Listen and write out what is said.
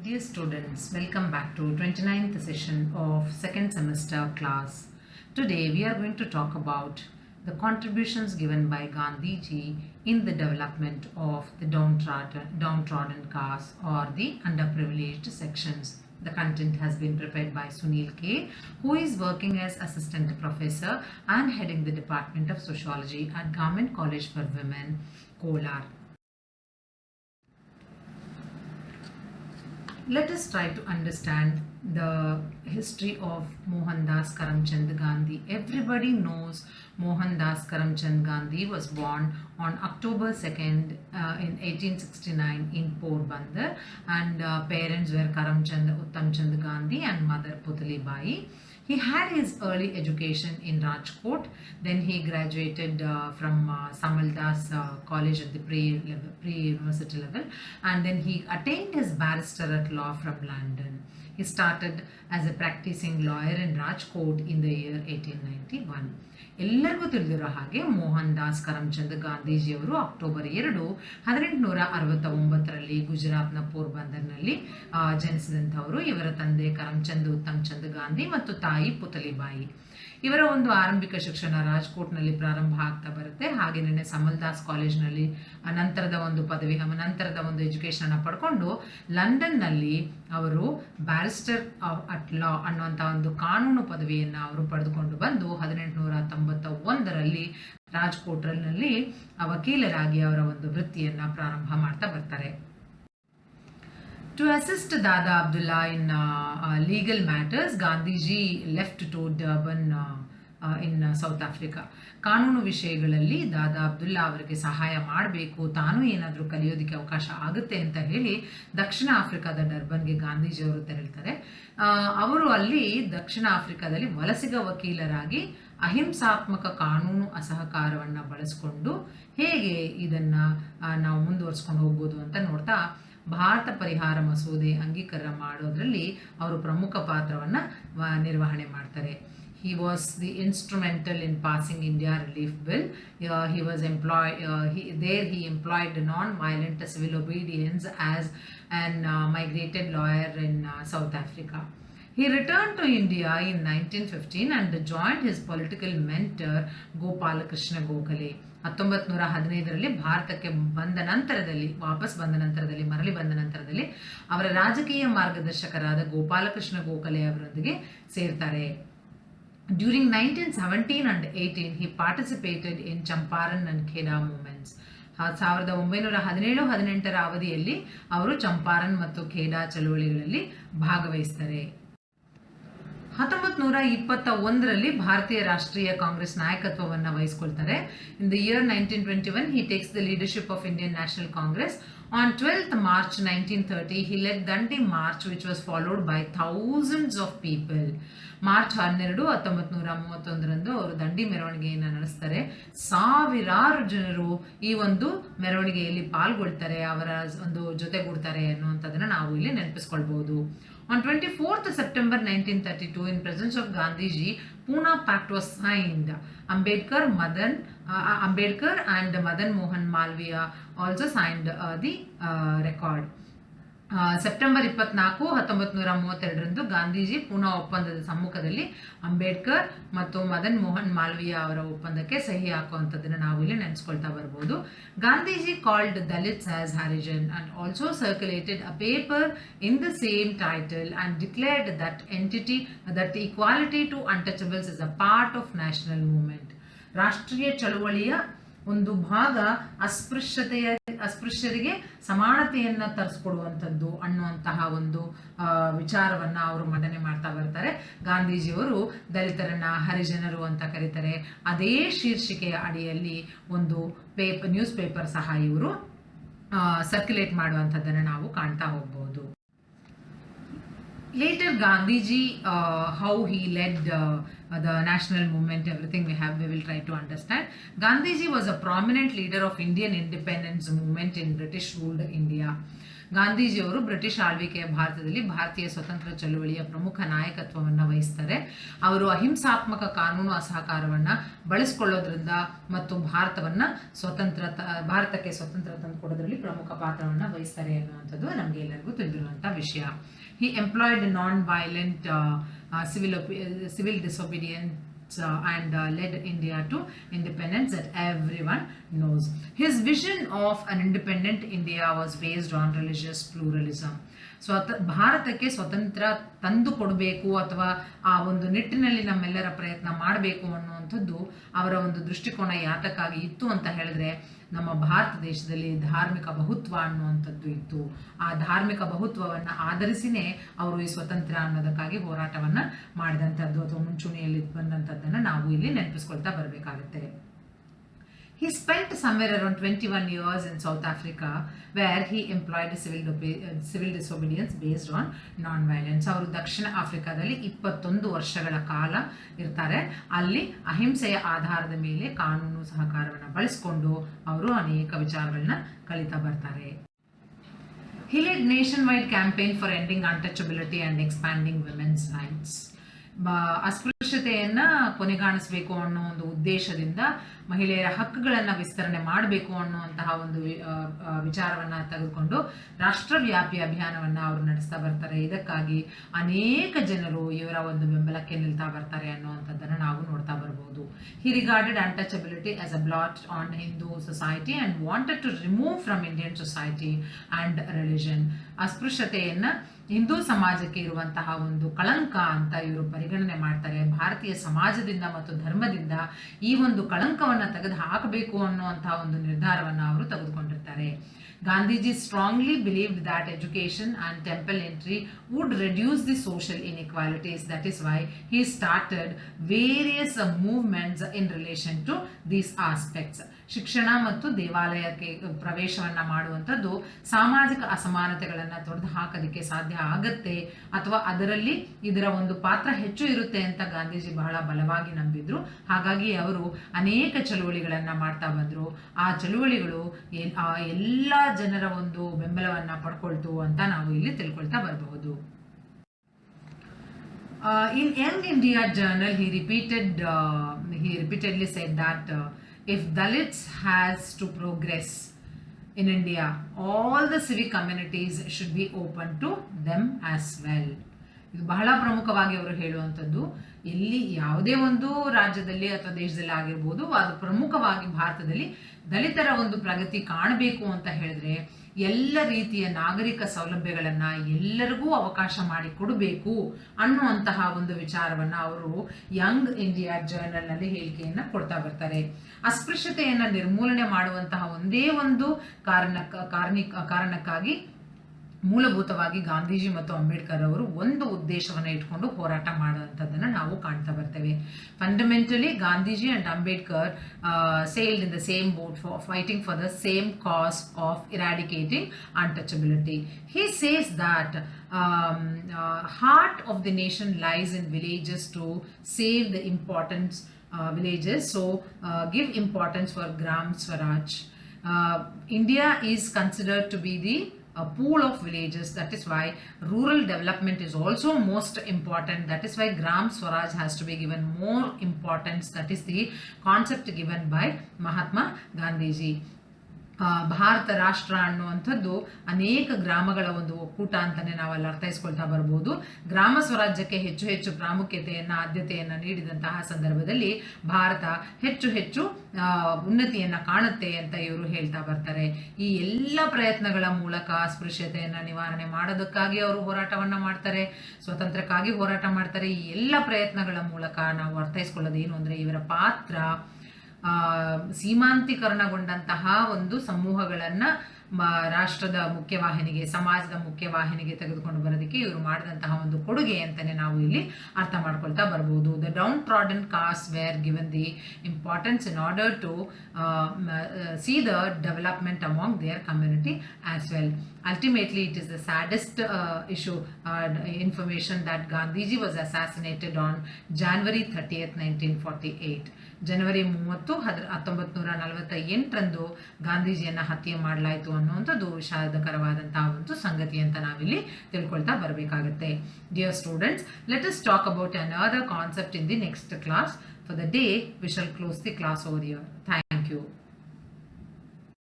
Dear students, welcome back to 29th session of second semester class. Today we are going to talk about the contributions given by Gandhiji in the development of the downtrodden caste or the underprivileged sections. The content has been prepared by Sunil K, who is working as assistant professor and heading the Department of Sociology at Government College for Women, Kolar. Let us try to understand the history of Mohandas Karamchand Gandhi. Everybody knows Mohandas Karamchand Gandhi was born on October 2nd in 1869 in Porbandar, and parents were Karamchand Uttamchand Gandhi and mother Putali Bai. He had his early education in Rajkot. Then he graduated from Samaldas College at the pre-university level, and then he attained his barrister at law from London. He started as a practicing lawyer in Rajkot in the year 1891. ಎಲ್ಲರಿಗೂ ತಿಳಿದಿರೋ ಹಾಗೆ ಮೋಹನ್ ದಾಸ್ ಕರಮ್ಚಂದ್ ಗಾಂಧೀಜಿಯವರು October 2, 1869ರಲ್ಲಿ ಗುಜರಾತ್ನ ಪೋರ್ಬಂದರ್ನಲ್ಲಿ ಜನಿಸಿದಂಥವರು. ಇವರ ತಂದೆ ಕರಮ್ಚಂದ್ ಉತ್ತಮ್ಚಂದ್ ಗಾಂಧಿ ಮತ್ತು ತಾಯಿ ಪುತಲಿಬಾಯಿ. ಇವರ ಒಂದು ಆರಂಭಿಕ ಶಿಕ್ಷಣ ರಾಜ್ಕೋಟ್ನಲ್ಲಿ ಪ್ರಾರಂಭ ಆಗ್ತಾ ಬರುತ್ತೆ. ಹಾಗೆಯೇ ಸಮಲ್ದಾಸ್ ಕಾಲೇಜ್ನಲ್ಲಿ ನಂತರದ ಒಂದು ಎಜುಕೇಷನ್ ಪಡ್ಕೊಂಡು ಲಂಡನ್ನಲ್ಲಿ ಅವರು ಬ್ಯಾರಿಸ್ಟರ್ ಅಟ್ ಲಾ ಅನ್ನುವಂಥ ಒಂದು ಕಾನೂನು ಪದವಿಯನ್ನು ಅವರು ಪಡೆದುಕೊಂಡು ಬಂದು 1891ರಲ್ಲಿ ರಾಜ್ಕೋಟ್ನಲ್ಲಿ ವಕೀಲರಾಗಿ ಅವರ ಒಂದು ವೃತ್ತಿಯನ್ನು ಪ್ರಾರಂಭ ಮಾಡ್ತಾ ಬರ್ತಾರೆ. To assist Dada Abdullah in legal matters, Gandhiji left to Durban in South Africa. ಕಾನೂನು ವಿಷಯಗಳಲ್ಲಿ ದಾದಾ ಅಬ್ದುಲ್ಲಾ ಅವರಿಗೆ ಸಹಾಯ ಮಾಡಬೇಕು, ತಾನು ಏನಾದರೂ ಕಲಿಯೋದಕ್ಕೆ ಅವಕಾಶ ಆಗುತ್ತೆ ಅಂತ ಹೇಳಿ ದಕ್ಷಿಣ ಆಫ್ರಿಕಾದ ಡರ್ಬನ್ಗೆ ಗಾಂಧೀಜಿಯವರು ತೆರಳ್ತಾರೆ. ಅವರು ಅಲ್ಲಿ ದಕ್ಷಿಣ ಆಫ್ರಿಕಾದಲ್ಲಿ ವಲಸಿಗ ವಕೀಲರಾಗಿ ಅಹಿಂಸಾತ್ಮಕ ಕಾನೂನು ಅಸಹಕಾರವನ್ನು ಬಳಸಿಕೊಂಡು ಹೇಗೆ ಇದನ್ನು ನಾವು ಮುಂದುವರಿಸ್ಕೊಂಡು ಹೋಗ್ಬೋದು ಅಂತ ನೋಡ್ತಾ ಭಾರತ ಪರಿಹಾರ ಮಸೂದೆ ಅಂಗೀಕಾರ ಮಾಡೋದ್ರಲ್ಲಿ ಅವರು ಪ್ರಮುಖ ಪಾತ್ರವನ್ನು ನಿರ್ವಹಣೆ ಮಾಡ್ತಾರೆ. He was the instrumental in passing India Relief Bill. He was employed. He employed non-violent civil obedience as an migrated lawyer in South Africa. He returned to India in 1915 and joined his political mentor Gopalakrishna Gokhale. 1915ರಲ್ಲಿ ಭಾರತಕ್ಕೆ ಮರಳಿ ಬಂದ ನಂತರದಲ್ಲಿ ಅವರ ರಾಜಕೀಯ ಮಾರ್ಗದರ್ಶಕರಾದ ಗೋಪಾಲಕೃಷ್ಣ ಗೋಖಲೆ ಅವರೊಂದಿಗೆ ಸೇರ್ತಾರೆ. During 1917 and 18, he participated in Champaran and Kheda movements. 1917-18 ಅವಧಿಯಲ್ಲಿ ಅವರು ಚಂಪಾರನ್ ಮತ್ತು ಖೇಡಾ ಚಳುವಳಿಗಳಲ್ಲಿ ಭಾಗವಹಿಸ್ತಾರೆ. 1921ರಲ್ಲಿ ಭಾರತೀಯ ರಾಷ್ಟ್ರೀಯ ಕಾಂಗ್ರೆಸ್ ನಾಯಕತ್ವವನ್ನು ವಹಿಸಿಕೊಳ್ತಾರೆ. In the year 1921 he takes the leadership of Indian National Congress. On 12th March 1930 he led Dandi March, which was followed by thousands of people. March 12, 1931ರಂದು ಅವರು ದಂಡಿ ಮೆರವಣಿಗೆಯನ್ನು ನಡೆಸ್ತಾರೆ. ಸಾವಿರಾರು ಜನರು ಈ ಒಂದು ಮೆರವಣಿಗೆಯಲ್ಲಿ ಪಾಲ್ಗೊಳ್ತಾರೆ, ಅವರ ಒಂದು ಜೊತೆಗೂಡ್ತಾರೆ ಅನ್ನುವಂಥದ್ದನ್ನು ನಾವು ಇಲ್ಲಿ ನೆನಪಿಸ್ಕೊಳ್ಬಹುದು. On 24th September 1932, in presence of Gandhiji, Pune Pact was signed. Ambedkar and Madan Mohan Malviya also signed the record. September 24, 1932ರಂದು ಗಾಂಧೀಜಿ ಪೂನಾ ಒಪ್ಪಂದದ ಸಮ್ಮುಖದಲ್ಲಿ ಅಂಬೇಡ್ಕರ್ ಮತ್ತು ಮದನ್ ಮೋಹನ್ ಮಾಲ್ವಿಯಾ ಅವರ ಒಪ್ಪಂದಕ್ಕೆ ಸಹಿ ಹಾಕುವಂಥದ್ದನ್ನು ನಾವು ಇಲ್ಲಿ ನೆನೆಸ್ಕೊಳ್ತಾ ಬರ್ಬೋದು. Gandhiji called Dalits as Harijan and also circulated a paper in the same title and declared that equality to untouchables is a part of national movement. ರಾಷ್ಟ್ರೀಯ ಚಳುವಳಿಯ ಒಂದು ಭಾಗ ಅಸ್ಪೃಶ್ಯರಿಗೆ ಸಮಾನತೆಯನ್ನು ತರಿಸ್ಕೊಡುವಂಥದ್ದು ಅನ್ನುವಂತಹ ಒಂದು ವಿಚಾರವನ್ನು ಅವರು ಮಂಡನೆ ಮಾಡ್ತಾ ಬರ್ತಾರೆ. ಗಾಂಧೀಜಿಯವರು ದಲಿತರನ್ನ ಹರಿಜನರು ಅಂತ ಕರೀತಾರೆ. ಅದೇ ಶೀರ್ಷಿಕೆಯ ಅಡಿಯಲ್ಲಿ ಒಂದು ನ್ಯೂಸ್ ಪೇಪರ್ ಸಹ ಇವರು ಸರ್ಕ್ಯುಲೇಟ್ ಮಾಡುವಂಥದ್ದನ್ನು ನಾವು ಕಾಣ್ತಾ ಹೋಗ್ಬೋದು. Later, Gandhiji, how he led the national movement, everything we will try to understand. Gandhiji was a prominent leader of Indian independence movement in British ruled India. ಗಾಂಧೀಜಿಯವರು ಬ್ರಿಟಿಷ್ ಆಳ್ವಿಕೆಯ ಭಾರತದಲ್ಲಿ ಭಾರತೀಯ ಸ್ವತಂತ್ರ ಚಳುವಳಿಯ ಪ್ರಮುಖ ನಾಯಕತ್ವವನ್ನು ವಹಿಸ್ತಾರೆ. ಅವರು ಅಹಿಂಸಾತ್ಮಕ ಕಾನೂನು ಅಸಹಕಾರವನ್ನು ಬಳಸಿಕೊಳ್ಳೋದ್ರಿಂದ ಮತ್ತು ಭಾರತಕ್ಕೆ ಸ್ವತಂತ್ರ ತಂದುಕೊಡೋದ್ರಲ್ಲಿ ಪ್ರಮುಖ ಪಾತ್ರವನ್ನು ವಹಿಸ್ತಾರೆ ಅನ್ನುವಂಥದ್ದು ನಮಗೆ ಎಲ್ಲರಿಗೂ ತಿಳಿದಿರುವಂಥ ವಿಷಯ. He employed non-violent civil disobedience and led India to independence that everyone knows. His vision of an independent India was based on religious pluralism. ಭಾರತಕ್ಕೆ ಸ್ವತಂತ್ರ ತಂದು ಕೊಡಬೇಕು ಅಥವಾ ಆ ಒಂದು ನಿಟ್ಟಿನಲ್ಲಿ ನಮ್ಮೆಲ್ಲರ ಪ್ರಯತ್ನ ಮಾಡಬೇಕು ಅನ್ನುವಂಥದ್ದು ಅವರ ಒಂದು ದೃಷ್ಟಿಕೋನ ಯಾತಕ್ಕಾಗಿ ಇತ್ತು ಅಂತ ಹೇಳಿದ್ರೆ, ನಮ್ಮ ಭಾರತ ದೇಶದಲ್ಲಿ ಧಾರ್ಮಿಕ ಬಹುತ್ವ ಅನ್ನುವಂಥದ್ದು ಇತ್ತು. ಆ ಧಾರ್ಮಿಕ ಬಹುತ್ವವನ್ನು ಆಧರಿಸಿನೇ ಅವರು ಈ ಸ್ವತಂತ್ರ ಅನ್ನೋದಕ್ಕಾಗಿ ಹೋರಾಟವನ್ನು ಮಾಡಿದಂಥದ್ದು ಅಥವಾ ಮುಂಚೂಣಿಯಲ್ಲಿ ಬಂದಂಥದ್ದನ್ನು ನಾವು ಇಲ್ಲಿ ನೆನಪಿಸ್ಕೊಳ್ತಾ ಬರಬೇಕಾಗುತ್ತೆ. He spent somewhere around 21 years in South Africa where he employed civil disobedience based on non-violence. ಅವರು ದಕ್ಷಿಣ ಆಫ್ರಿಕಾದಲ್ಲಿ 21 ವರ್ಷಗಳ ಕಾಲ ಇರ್ತಾರೆ. ಅಲ್ಲಿ ಅಹಿಂಸೆಯ ಆಧಾರದ ಮೇಲೆ ಕಾನೂನು ಸಹಕಾರವನ್ನು ಬಳಸಿಕೊಂಡು ಅವರು ಅನೇಕ ವಿಚಾರಗಳನ್ನ ಕಲಿತಾ ಬರ್ತಾರೆ. He led nationwide campaign for ending untouchability and expanding women's rights. ಅಸ್ಪೃಶ್ಯತೆಯನ್ನ ಕೊನೆಗಾಣಿಸಬೇಕು ಅನ್ನೋ ಒಂದು ಉದ್ದೇಶದಿಂದ ಮಹಿಳೆಯರ ಹಕ್ಕುಗಳನ್ನು ವಿಸ್ತರಣೆ ಮಾಡಬೇಕು ಅನ್ನುವಂತಹ ಒಂದು ವಿಚಾರವನ್ನು ತೆಗೆದುಕೊಂಡು ರಾಷ್ಟ್ರವ್ಯಾಪಿ ಅಭಿಯಾನವನ್ನು ಅವರು ನಡೆಸ್ತಾ ಬರ್ತಾರೆ. ಇದಕ್ಕಾಗಿ ಅನೇಕ ಜನರು ಇವರ ಒಂದು ಬೆಂಬಲಕ್ಕೆ ನಿಲ್ತಾ ಬರ್ತಾರೆ ಅನ್ನುವಂಥದ್ದನ್ನು ನಾವು ನೋಡ್ತಾ ಬರ್ಬೋದು. He regarded untouchability as a blot on Hindu society and wanted to remove from Indian society and religion. ಅಸ್ಪೃಶ್ಯತೆಯನ್ನ Hindu ಸಮಾಜಕ್ಕೆ ಇರುವಂತಹ ಒಂದು ಕಳಂಕ ಅಂತ ಇವರು ಪರಿಗಣನೆ ಮಾಡ್ತಾರೆ. ಭಾರತೀಯ ಸಮಾಜದಿಂದ ಮತ್ತು ಧರ್ಮದಿಂದ ಈ ಒಂದು ಕಳಂಕವನ್ನು ತೆಗೆದು ಹಾಕಬೇಕು ಅನ್ನುವಂತಹ ಒಂದು ನಿರ್ಧಾರವನ್ನು ಅವರು ತೆಗೆದುಕೊಂಡಿರ್ತಾರೆ. Gandhiji strongly believed that education and temple entry would reduce the social inequalities. That is why he started various movements in relation to these aspects. ಶಿಕ್ಷಣ ಮತ್ತು ದೇವಾಲಯಕ್ಕೆ ಪ್ರವೇಶವನ್ನ ಮಾಡುವಂಥದ್ದು ಸಾಮಾಜಿಕ ಅಸಮಾನತೆಗಳನ್ನು ತೊಡೆದು ಹಾಕೋದಕ್ಕೆ ಸಾಧ್ಯ ಆಗತ್ತೆ ಅಥವಾ ಅದರಲ್ಲಿ ಇದರ ಒಂದು ಪಾತ್ರ ಹೆಚ್ಚು ಇರುತ್ತೆ ಅಂತ ಗಾಂಧೀಜಿ ಬಹಳ ಬಲವಾಗಿ ನಂಬಿದ್ರು. ಹಾಗಾಗಿ ಅವರು ಅನೇಕ ಚಳುವಳಿಗಳನ್ನು ಮಾಡ್ತಾ ಬಂದರು. ಆ ಚಳುವಳಿಗಳು ಎಲ್ಲ ಜನರ ಒಂದು ಬೆಂಬಲವನ್ನ ಪಡ್ಕೊಳ್ತು ಅಂತ ನಾವು ಇಲ್ಲಿ ತಿಳ್ಕೊಳ್ತಾ ಬರಬಹುದು. In Young India Journal, he repeatedly said that if Dalits has to progress in India, all the civic communities should be open to them as well. ಇದು ಬಹಳ ಪ್ರಮುಖವಾಗಿ ಅವರು ಹೇಳುವಂಥದ್ದು. ಎಲ್ಲಿ ಯಾವುದೇ ಒಂದು ರಾಜ್ಯದಲ್ಲಿ ಅಥವಾ ದೇಶದಲ್ಲಿ ಆಗಿರ್ಬೋದು, ಅದು ಪ್ರಮುಖವಾಗಿ ಭಾರತದಲ್ಲಿ ದಲಿತರ ಒಂದು ಪ್ರಗತಿ ಕಾಣಬೇಕು ಅಂತ ಹೇಳಿದ್ರೆ ಎಲ್ಲ ರೀತಿಯ ನಾಗರಿಕ ಸೌಲಭ್ಯಗಳನ್ನು ಎಲ್ಲರಿಗೂ ಅವಕಾಶ ಮಾಡಿ ಕೊಡಬೇಕು ಅನ್ನುವಂತಹ ಒಂದು ವಿಚಾರವನ್ನು ಅವರು ಯಂಗ್ ಇಂಡಿಯಾ ಜರ್ನಲ್ನಲ್ಲಿ ಹೇಳಿಕೆಯನ್ನು ಕೊಡ್ತಾ ಬರ್ತಾರೆ. ಅಸ್ಪೃಶ್ಯತೆಯನ್ನು ನಿರ್ಮೂಲನೆ ಮಾಡುವಂತಹ ಒಂದೇ ಒಂದು ಕಾರಣಕ್ಕಾಗಿ ಮೂಲಭೂತವಾಗಿ ಗಾಂಧೀಜಿ ಮತ್ತು ಅಂಬೇಡ್ಕರ್ ಅವರು ಒಂದು ಉದ್ದೇಶವನ್ನು ಇಟ್ಕೊಂಡು ಹೋರಾಟ ಮಾಡುವಂಥದ್ದನ್ನು ನಾವು ಕಾಣ್ತಾ ಬರ್ತೇವೆ. Fundamentally Gandhiji and Ambedkar sailed in the same boat for fighting for the same cause of eradicating untouchability. He says that heart of the nation lies in villages to save the importance villages, so give importance for Gram Swaraj. India is considered to be a pool of villages. That is why rural development is also most important. That is why Gram Swaraj has to be given more importance. That is the concept given by Mahatma Gandhiji. Bharat ರಾಷ್ಟ್ರ ಅನ್ನುವಂಥದ್ದು ಅನೇಕ ಗ್ರಾಮಗಳ ಒಂದು ಒಕ್ಕೂಟ ಅಂತಲೇ ನಾವೆಲ್ಲ ಅರ್ಥೈಸ್ಕೊಳ್ತಾ ಬರ್ಬೋದು. ಗ್ರಾಮ ಸ್ವರಾಜ್ಯಕ್ಕೆ ಹೆಚ್ಚು ಹೆಚ್ಚು ಪ್ರಾಮುಖ್ಯತೆಯನ್ನು ಆದ್ಯತೆಯನ್ನು ನೀಡಿದಂತಹ ಸಂದರ್ಭದಲ್ಲಿ ಭಾರತ ಹೆಚ್ಚು ಹೆಚ್ಚು ಉನ್ನತಿಯನ್ನು ಕಾಣುತ್ತೆ ಅಂತ ಇವರು ಹೇಳ್ತಾ ಬರ್ತಾರೆ. ಈ ಎಲ್ಲ ಪ್ರಯತ್ನಗಳ ಮೂಲಕ ಅಸ್ಪೃಶ್ಯತೆಯನ್ನು ನಿವಾರಣೆ ಮಾಡೋದಕ್ಕಾಗಿ ಅವರು ಹೋರಾಟವನ್ನು ಮಾಡ್ತಾರೆ, ಸ್ವತಂತ್ರಕ್ಕಾಗಿ ಹೋರಾಟ ಮಾಡ್ತಾರೆ. ಈ ಎಲ್ಲ ಪ್ರಯತ್ನಗಳ ಮೂಲಕ ನಾವು ಅರ್ಥೈಸ್ಕೊಳ್ಳೋದು ಏನು ಅಂದರೆ ಇವರ ಪಾತ್ರ ಸೀಮಾಂತೀಕರಣಗೊಂಡಂತಹ ಒಂದು ಸಮೂಹಗಳನ್ನು ರಾಷ್ಟ್ರದ ಮುಖ್ಯವಾಹಿನಿಗೆ, ಸಮಾಜದ ಮುಖ್ಯವಾಹಿನಿಗೆ ತೆಗೆದುಕೊಂಡು ಬರೋದಕ್ಕೆ ಇವರು ಮಾಡಿದಂತಹ ಒಂದು ಕೊಡುಗೆ ಅಂತಲೇ ನಾವು ಇಲ್ಲಿ ಅರ್ಥ ಮಾಡ್ಕೊಳ್ತಾ ಬರ್ಬೋದು. The downtrodden caste were given the importance in order to see the development among their community as well. Ultimately, it is the saddest information that Gandhiji was assassinated on January 30th, 1948. ಜನವರಿ 30 1948ರಂದು ಗಾಂಧೀಜಿಯನ್ನು ಹತ್ಯೆ ಮಾಡಲಾಯಿತು ಅನ್ನುವಂಥದ್ದು ವಿಷಾದಕರವಾದಂತಹ ಒಂದು ಸಂಗತಿ ಅಂತ ನಾವಿಲ್ಲಿ ತಿಳ್ಕೊಳ್ತಾ ಬರಬೇಕಾಗುತ್ತೆ. Dear students, let us talk about another concept in the next class. For the day, we shall close the class over here. Thank you.